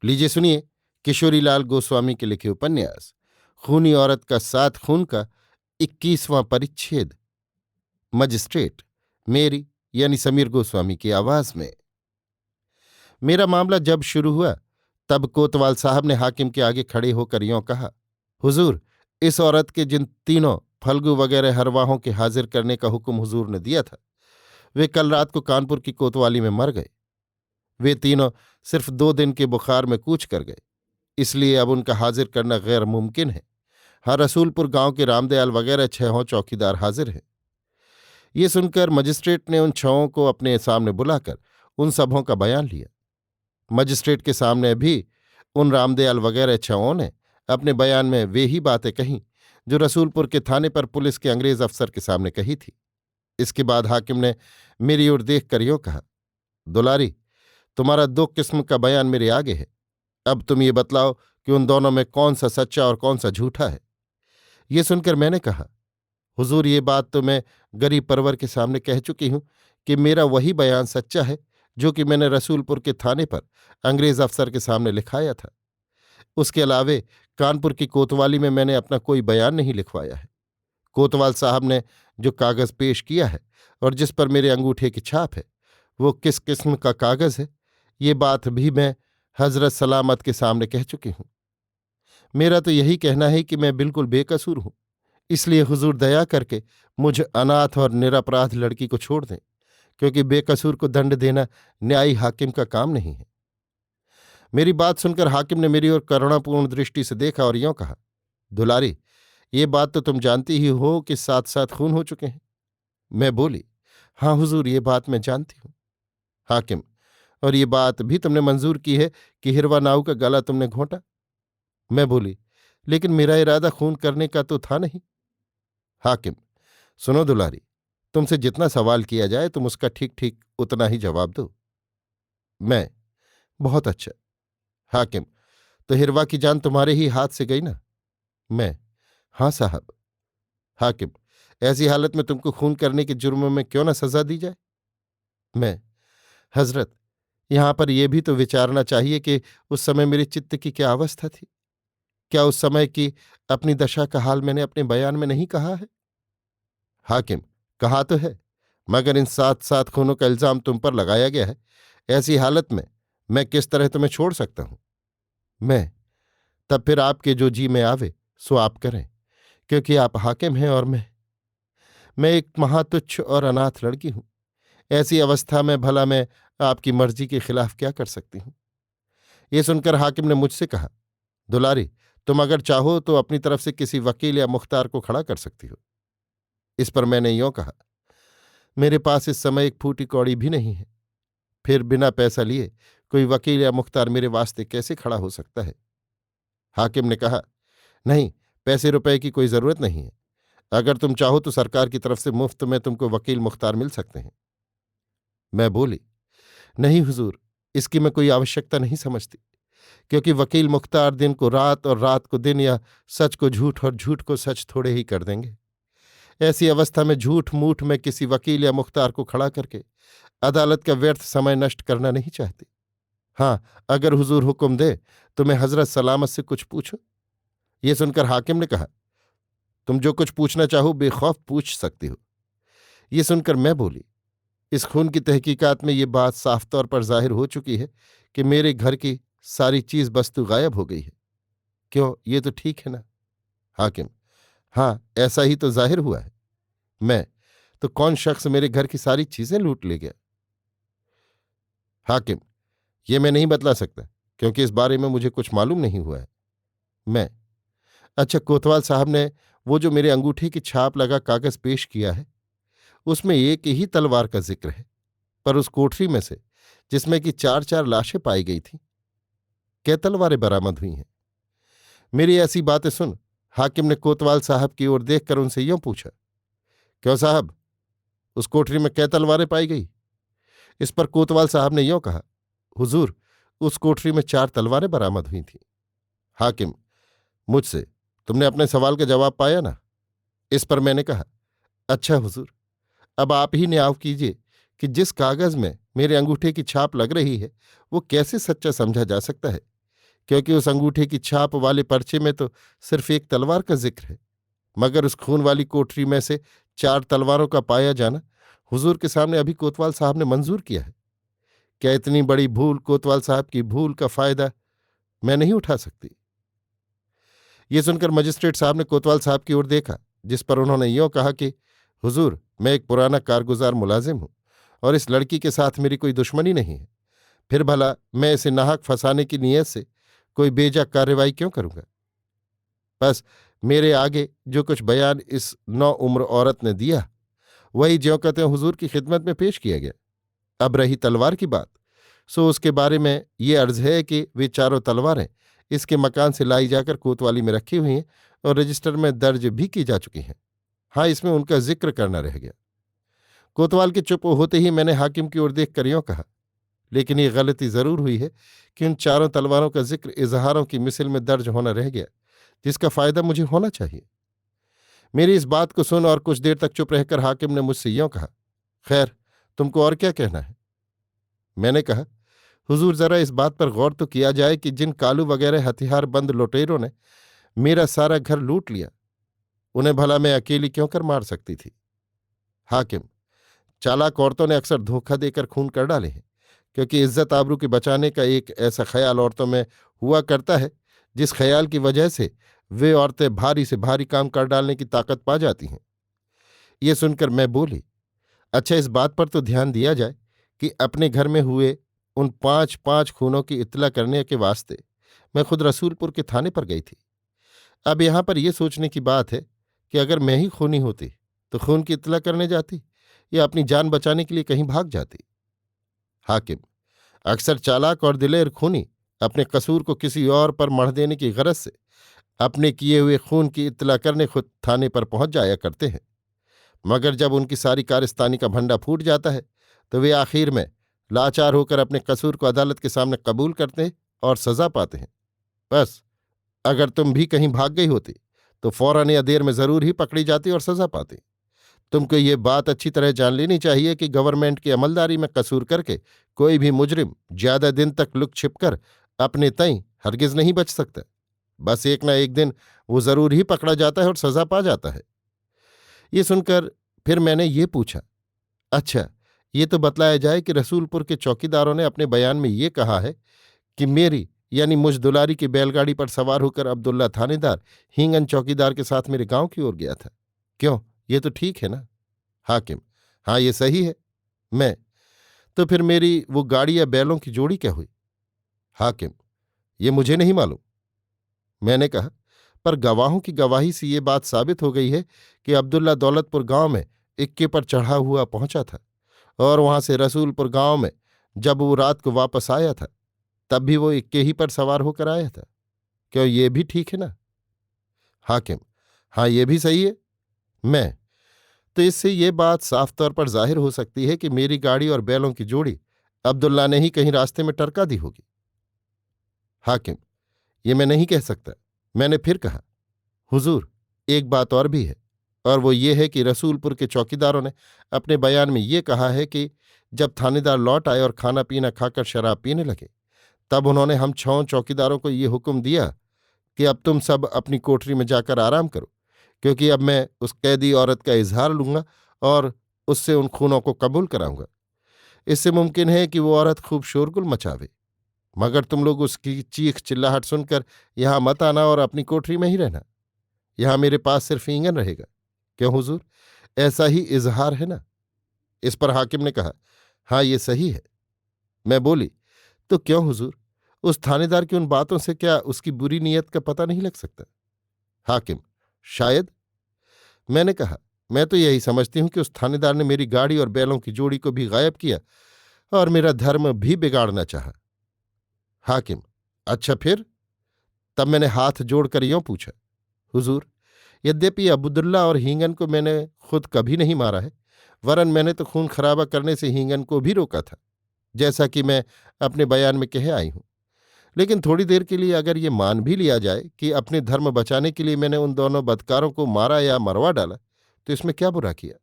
लीजिए सुनिए किशोरीलाल गोस्वामी के लिखे उपन्यास खूनी औरत का सात खून का 21वां परिच्छेद। मजिस्ट्रेट मेरी यानी समीर गोस्वामी की आवाज में। मेरा मामला जब शुरू हुआ तब कोतवाल साहब ने हाकिम के आगे खड़े होकर यों कहा, हुजूर, इस औरत के जिन तीनों फल्गु वगैरह हरवाहों के हाजिर करने का हुक्म हुजूर ने दिया था, वे कल रात को कानपुर की कोतवाली में मर गए। वे तीनों सिर्फ 2 दिन के बुखार में कूच कर गए, इसलिए अब उनका हाजिर करना गैर मुमकिन है। हाँ, रसूलपुर गांव के रामदयाल वगैरह 6 चौकीदार हाजिर हैं। ये सुनकर मजिस्ट्रेट ने उन 6 को अपने सामने बुलाकर उन सबों का बयान लिया। मजिस्ट्रेट के सामने भी उन रामदयाल वगैरह 6 ने अपने बयान में वे ही बातें कहीं जो रसूलपुर के थाने पर पुलिस के अंग्रेज अफसर के सामने कही थी। इसके बाद हाकिम ने मेरी ओर देखकर यूं कहा, दुलारी, तुम्हारा 2 किस्म का बयान मेरे आगे है। अब तुम ये बतलाओ कि उन दोनों में कौन सा सच्चा और कौन सा झूठा है। ये सुनकर मैंने कहा, हुजूर, ये बात तो मैं गरीब परवर के सामने कह चुकी हूं कि मेरा वही बयान सच्चा है जो कि मैंने रसूलपुर के थाने पर अंग्रेज अफसर के सामने लिखाया था। उसके अलावे कानपुर की कोतवाली में मैंने अपना कोई बयान नहीं लिखवाया है। कोतवाल साहब ने जो कागज पेश किया है और जिस पर मेरे अंगूठे की छाप है, वो किस किस्म का कागज है, ये बात भी मैं हजरत सलामत के सामने कह चुकी हूं। मेरा तो यही कहना है कि मैं बिल्कुल बेकसूर हूं, इसलिए हुजूर दया करके मुझ अनाथ और निरपराध लड़की को छोड़ दें, क्योंकि बेकसूर को दंड देना न्यायी हाकिम का काम नहीं है। मेरी बात सुनकर हाकिम ने मेरी ओर करुणापूर्ण दृष्टि से देखा और यूं कहा, दुलारी, ये बात तो तुम जानती ही हो कि 7 खून हो चुके हैं। मैं बोली, हाँ हुजूर, ये बात मैं जानती हूं। हाकिम, और ये बात भी तुमने मंजूर की है कि हिरवा नाऊ का गला तुमने घोंटा। मैं बोली, लेकिन मेरा इरादा खून करने का तो था नहीं। हाकिम, सुनो दुलारी, तुमसे जितना सवाल किया जाए तुम उसका ठीक ठीक उतना ही जवाब दो। मैं, बहुत अच्छा। हाकिम, तो हिरवा की जान तुम्हारे ही हाथ से गई ना। मैं, हाँ साहब। हाकिम, ऐसी हालत में तुमको खून करने के जुर्म में क्यों ना सजा दी जाए। मैं, हजरत, यहां पर यह भी तो विचारना चाहिए कि उस समय मेरे चित्त की क्या अवस्था थी। क्या उस समय की अपनी दशा का हाल मैंने अपने बयान में नहीं कहा है। हाकिम, कहा तो है, मगर इन 7 खूनों का इल्जाम तुम पर लगाया गया है। ऐसी हालत में मैं किस तरह तुम्हें छोड़ सकता हूं। मैं, तब फिर आपके जो जी में आवे सो आप करें, क्योंकि आप हाकिम हैं और मैं एक महातुच्छ और अनाथ लड़की हूं। ऐसी अवस्था में भला मैं आपकी मर्जी के खिलाफ क्या कर सकती हूं। ये सुनकर हाकिम ने मुझसे कहा, दुलारी, तुम अगर चाहो तो अपनी तरफ से किसी वकील या मुख्तार को खड़ा कर सकती हो। इस पर मैंने यों कहा, मेरे पास इस समय एक फूटी कौड़ी भी नहीं है, फिर बिना पैसा लिए कोई वकील या मुख्तार मेरे वास्ते कैसे खड़ा हो सकता है। हाकिम ने कहा, नहीं, पैसे रुपए की कोई जरूरत नहीं है। अगर तुम चाहो तो सरकार की तरफ से मुफ्त में तुमको वकील मुख्तार मिल सकते हैं। मैं बोली, नहीं हुजूर, इसकी मैं कोई आवश्यकता नहीं समझती, क्योंकि वकील मुख्तार दिन को रात और रात को दिन या सच को झूठ और झूठ को सच थोड़े ही कर देंगे। ऐसी अवस्था में झूठ मूठ में किसी वकील या मुख्तार को खड़ा करके अदालत का व्यर्थ समय नष्ट करना नहीं चाहती। हाँ, अगर हुजूर हुक्म दे तो मैं हजरत सलामत से कुछ पूछूं। ये सुनकर हाकिम ने कहा, तुम जो कुछ पूछना चाहो बेखौफ पूछ सकती हो। ये सुनकर मैं बोली, इस खून की तहकीकात में ये बात साफ तौर पर जाहिर हो चुकी है कि मेरे घर की सारी चीज वस्तु गायब हो गई है। क्यों, ये तो ठीक है ना। हाकिम, हाँ, ऐसा ही तो जाहिर हुआ है। मैं, तो कौन शख्स मेरे घर की सारी चीजें लूट ले गया। हाकिम, ये मैं नहीं बतला सकता, क्योंकि इस बारे में मुझे कुछ मालूम नहीं हुआ है। मैं, अच्छा, कोतवाल साहब ने वो जो मेरे अंगूठे की छाप लगा कागज पेश किया है, उसमें एक ही तलवार का जिक्र है, पर उस कोठरी में से जिसमें कि 4 लाशें पाई गई थीं, कै तलवारें बरामद हुई हैं। मेरी ऐसी बातें सुन हाकिम ने कोतवाल साहब की ओर देखकर उनसे यूं पूछा, क्यों साहब, उस कोठरी में कै तलवारें पाई गई। इस पर कोतवाल साहब ने यूं कहा, हुजूर, उस कोठरी में 4 तलवारें बरामद हुई थीं। हाकिम, मुझसे तुमने अपने सवाल का जवाब पाया ना। इस पर मैंने कहा, अच्छा हुजूर, अब आप ही न्याय कीजिए कि जिस कागज में मेरे अंगूठे की छाप लग रही है वो कैसे सच्चा समझा जा सकता है, क्योंकि उस अंगूठे की छाप वाले पर्चे में तो सिर्फ एक तलवार का जिक्र है, मगर उस खून वाली कोठरी में से 4 तलवारों का पाया जाना हुजूर के सामने अभी कोतवाल साहब ने मंजूर किया है। क्या इतनी बड़ी भूल, कोतवाल साहब की भूल का फायदा मैं नहीं उठा सकती? ये सुनकर मजिस्ट्रेट साहब ने कोतवाल साहब की ओर देखा, जिस पर उन्होंने यों कहा कि हुजूर, मैं एक पुराना कारगुजार मुलाजिम हूं और इस लड़की के साथ मेरी कोई दुश्मनी नहीं है। फिर भला मैं इसे नाहक फंसाने की नीयत से कोई बेजा कार्रवाई क्यों करूंगा? बस मेरे आगे जो कुछ बयान इस नौ उम्र औरत ने दिया, वही ज्यों कहते हुजूर की खिदमत में पेश किया गया। अब रही तलवार की बात, सो उसके बारे में ये अर्ज है कि वे चारों तलवारें इसके मकान से लाई जाकर कोतवाली में रखी हुई हैं और रजिस्टर में दर्ज भी की जा चुकी हैं। हाँ, इसमें उनका जिक्र करना रह गया। कोतवाल के चुप होते ही मैंने हाकिम की ओर देख कर यूं कहा, लेकिन ये गलती जरूर हुई है कि उन चारों तलवारों का जिक्र इजहारों की मिसल में दर्ज होना रह गया, जिसका फायदा मुझे होना चाहिए। मेरी इस बात को सुन और कुछ देर तक चुप रहकर हाकिम ने मुझसे यूं कहा, खैर, तुमको और क्या कहना है? मैंने कहा, हुजूर, जरा इस बात पर गौर तो किया जाए कि जिन कालू वगैरह हथियार बंद लुटेरों ने मेरा सारा घर लूट लिया, उन्हें भला मैं अकेली क्यों कर मार सकती थी? हाकिम, चालाक औरतों ने अक्सर धोखा देकर खून कर डाले हैं, क्योंकि इज्जत आबरू के बचाने का एक ऐसा ख्याल औरतों में हुआ करता है, जिस ख्याल की वजह से वे औरतें भारी से भारी काम कर डालने की ताकत पा जाती हैं। ये सुनकर मैं बोली, अच्छा, इस बात पर तो ध्यान दिया जाए कि अपने घर में हुए उन 5-5 खूनों की इत्तला करने के वास्ते मैं खुद रसूलपुर के थाने पर गई थी। अब यहां पर यह सोचने की बात है कि अगर मैं ही खूनी होती तो खून की इत्तला करने जाती या अपनी जान बचाने के लिए कहीं भाग जाती? हाकिम, अक्सर चालाक और दिलेर खूनी अपने कसूर को किसी और पर मढ़ देने की गरज से अपने किए हुए खून की इत्तला करने खुद थाने पर पहुंच जाया करते हैं, मगर जब उनकी सारी कारस्तानी का भंडा फूट जाता है तो वे आखिर में लाचार होकर अपने कसूर को अदालत के सामने कबूल करते हैं और सजा पाते हैं। बस, अगर तुम भी कहीं भाग गई होती तो फौरन या देर में जरूर ही पकड़ी जाती और सजा पाती। तुमको ये बात अच्छी तरह जान लेनी चाहिए कि गवर्नमेंट की अमलदारी में कसूर करके कोई भी मुजरिम ज्यादा दिन तक लुक छिपकर अपने तई हरगिज नहीं बच सकता। बस एक ना एक दिन वो जरूर ही पकड़ा जाता है और सजा पा जाता है। ये सुनकर फिर मैंने ये पूछा, अच्छा, ये तो बतलाया जाए कि रसूलपुर के चौकीदारों ने अपने बयान में ये कहा है कि मेरी यानी मुझ दुलारी की बैलगाड़ी पर सवार होकर अब्दुल्ला थानेदार हींगन चौकीदार के साथ मेरे गांव की ओर गया था। क्यों, ये तो ठीक है ना? हाकिम, हाँ, ये सही है। मैं, तो फिर मेरी वो गाड़ी या बैलों की जोड़ी क्या हुई? हाकिम, ये मुझे नहीं मालूम। मैंने कहा, पर गवाहों की गवाही से ये बात साबित हो गई है कि अब्दुल्ला दौलतपुर गांव में इक्के पर चढ़ा हुआ पहुंचा था और वहां से रसूलपुर गांव में जब वो रात को वापस आया था तब भी वो इक्के ही पर सवार होकर आया था। क्यों, ये भी ठीक है ना? हाकिम, हाँ, ये भी सही है। मैं, तो इससे ये बात साफ तौर पर जाहिर हो सकती है कि मेरी गाड़ी और बैलों की जोड़ी अब्दुल्ला ने ही कहीं रास्ते में टरका दी होगी। हाकिम, ये मैं नहीं कह सकता। मैंने फिर कहा, हुजूर, एक बात और भी है, और वो ये है कि रसूलपुर के चौकीदारों ने अपने बयान में ये कहा है कि जब थानेदार लौट आए और खाना पीना खाकर शराब पीने लगे तब उन्होंने हम 6 चौकीदारों को ये हुक्म दिया कि अब तुम सब अपनी कोठरी में जाकर आराम करो, क्योंकि अब मैं उस कैदी औरत का इजहार लूंगा और उससे उन खूनों को कबूल कराऊंगा। इससे मुमकिन है कि वो औरत खूब शोरगुल मचावे, मगर तुम लोग उसकी चीख चिल्लाहट सुनकर यहां मत आना और अपनी कोठरी में ही रहना। यहां मेरे पास सिर्फ ईंगन रहेगा। क्यों हुजूर, ऐसा ही इजहार है ना? इस पर हाकिम ने कहा, हाँ, ये सही है। मैं बोली, तो क्यों हुजूर, उस थानेदार की उन बातों से क्या उसकी बुरी नीयत का पता नहीं लग सकता? हाकिम, शायद। मैंने कहा, मैं तो यही समझती हूं कि उस थानेदार ने मेरी गाड़ी और बैलों की जोड़ी को भी गायब किया और मेरा धर्म भी बिगाड़ना चाहा। हाकिम, अच्छा, फिर? तब मैंने हाथ जोड़कर यों पूछा, हुजूर, यद्यपि अब्दुल्ला और हींगन को मैंने खुद कभी नहीं मारा है, वरन मैंने तो खून खराबा करने से हींगन को भी रोका था, जैसा कि मैं अपने बयान में कह आई हूं। लेकिन थोड़ी देर के लिए अगर ये मान भी लिया जाए कि अपने धर्म बचाने के लिए मैंने उन दोनों बदकारों को मारा या मरवा डाला, तो इसमें क्या बुरा किया?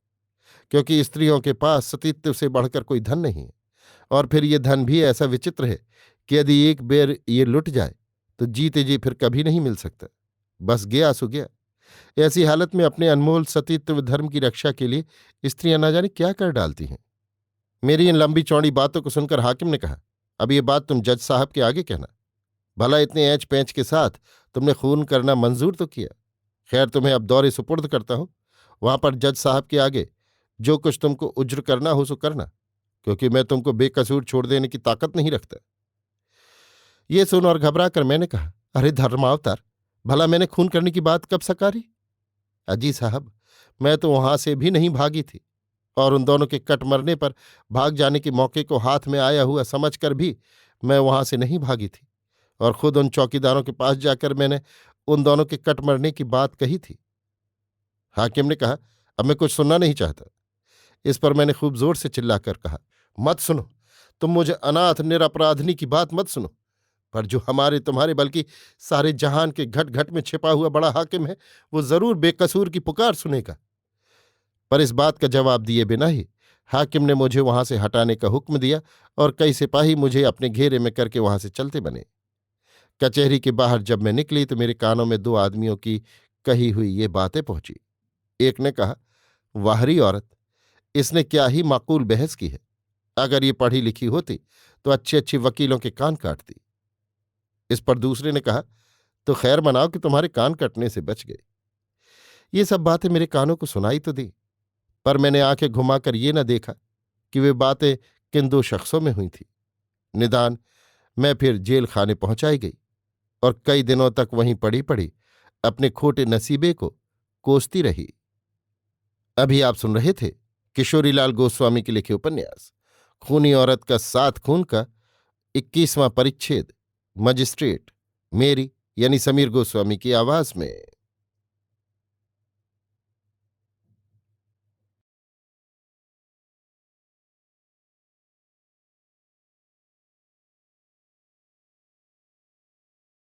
क्योंकि स्त्रियों के पास सतीत्व से बढ़कर कोई धन नहीं है, और फिर ये धन भी ऐसा विचित्र है कि यदि एक बेर ये लुट जाए तो जीते जी फिर कभी नहीं मिल सकता। बस गया सो गया। ऐसी हालत में अपने अनमोल सतीत्व धर्म की रक्षा के लिए स्त्रियां ना जाने क्या कर डालती हैं। मेरी इन लंबी चौड़ी बातों को सुनकर हाकिम ने कहा, अब ये बात तुम जज साहब के आगे कहना। भला इतने ऐंच पैंच के साथ तुमने खून करना मंजूर तो किया। खैर, तुम्हें अब दौरे सुपुर्द करता हूं। वहां पर जज साहब के आगे जो कुछ तुमको उज्र करना हो सो करना, क्योंकि मैं तुमको बेकसूर छोड़ देने की ताकत नहीं रखता। ये सुन और घबरा कर मैंने कहा, अरे धर्मावतार, भला मैंने खून करने की बात कब सकारी? अजी साहब, मैं तो वहां से भी नहीं भागी थी, और उन दोनों के कट मरने पर भाग जाने के मौके को हाथ में आया हुआ समझकर भी मैं वहां से नहीं भागी थी, और खुद उन चौकीदारों के पास जाकर मैंने उन दोनों के कट मरने की बात कही थी। हाकिम ने कहा, अब मैं कुछ सुनना नहीं चाहता। इस पर मैंने खूब जोर से चिल्लाकर कहा, मत सुनो, तुम मुझे अनाथ निरपराधनी की बात मत सुनो। पर जो हमारे तुम्हारे बल्कि सारे जहान के घट घट में छिपा हुआ बड़ा हाकिम है, वो जरूर बेकसूर की पुकार सुनेगा। पर इस बात का जवाब दिए बिना ही हाकिम ने मुझे वहां से हटाने का हुक्म दिया, और कई सिपाही मुझे अपने घेरे में करके वहां से चलते बने। कचहरी के बाहर जब मैं निकली तो मेरे कानों में दो आदमियों की कही हुई ये बातें पहुंची। एक ने कहा, वाहरी औरत, इसने क्या ही माकूल बहस की है। अगर ये पढ़ी लिखी होती तो अच्छे अच्छे वकीलों के कान काटती। इस पर दूसरे ने कहा, तो खैर मनाओ कि तुम्हारे कान कटने से बच गए। ये सब बातें मेरे कानों को सुनाई तो दी, पर मैंने आंखें घुमाकर ये न देखा कि वे बातें किन दो शख्सों में हुई थी। निदान मैं फिर जेल खाने पहुंचाई गई, और कई दिनों तक वहीं पड़ी पड़ी अपने खोटे नसीबे को कोसती रही। अभी आप सुन रहे थे किशोरीलाल गोस्वामी के लिखे उपन्यास खूनी औरत का 7 खून का 21वां परिच्छेद, मजिस्ट्रेट, मेरी यानी समीर गोस्वामी की आवाज में।